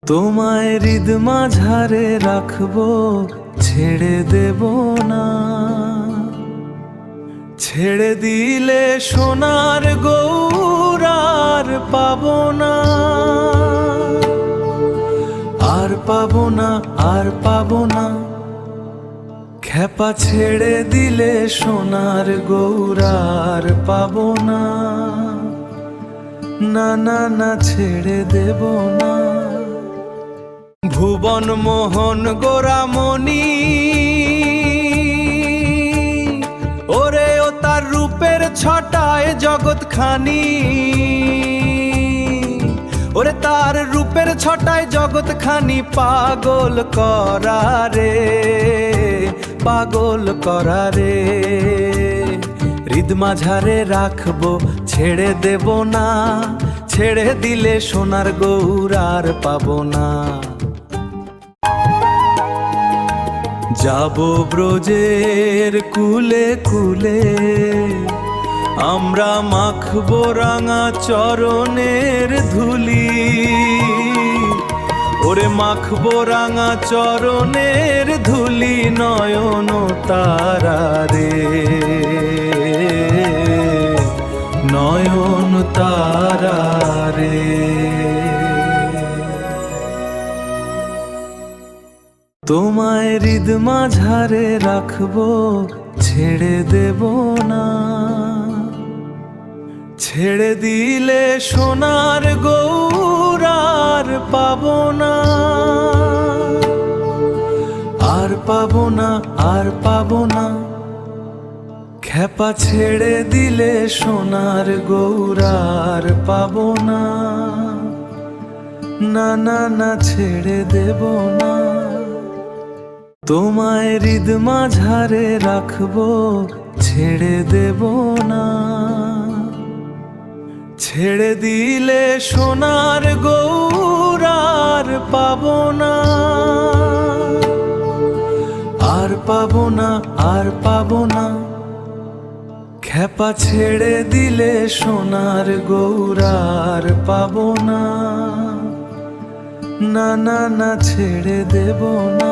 তোমায় হৃদ মাঝারে রাখবো, ছেড়ে দেব না। ছেড়ে দিলে সোনার গৌর আর পাবো না, আর পাবো না, আর পাবো না। খেপা ছেড়ে দিলে সোনার গৌর আর পাবো না, না না না ছেড়ে দেব না। ভুবন মোহন গোরামণি, ওরে ও তার রূপের ছটায় জগৎ খানি, ওরে তার রূপের ছটায় জগৎ খানি পাগল করা রে, পাগল করা রে। হৃদ মাঝারে রাখবো, ছেড়ে দেব না। ছেড়ে দিলে সোনার গৌর আর পাবো না। যাব ব্রজের কুলে কুলে, আমরা মাখবো রাঙা চরণের ধুলি, ওরে মাখবো রাঙা চরণের ধুলি নয়ন তারা রে, নয়ন তারা রে। তোমায় হৃদ মাঝারে রাখবো, ছেড়ে দেব না। ছেড়ে দিলে সোনার গৌর আর পাবো না, আর পাবো না, আর পাবো না। খেপা ছেড়ে দিলে সোনার গৌর আর পাবো না, না না না ছেড়ে দেব না। তোমায় হৃদ মাঝারে রাখবো, ছেড়ে দেব না। ছেড়ে দিলে সোনার গৌর আর পাবো না, আর পাবো না, আর পাবো না। খেপা ছেড়ে দিলে সোনার গৌর আর পাবো না, না না না ছেড়ে দেব না।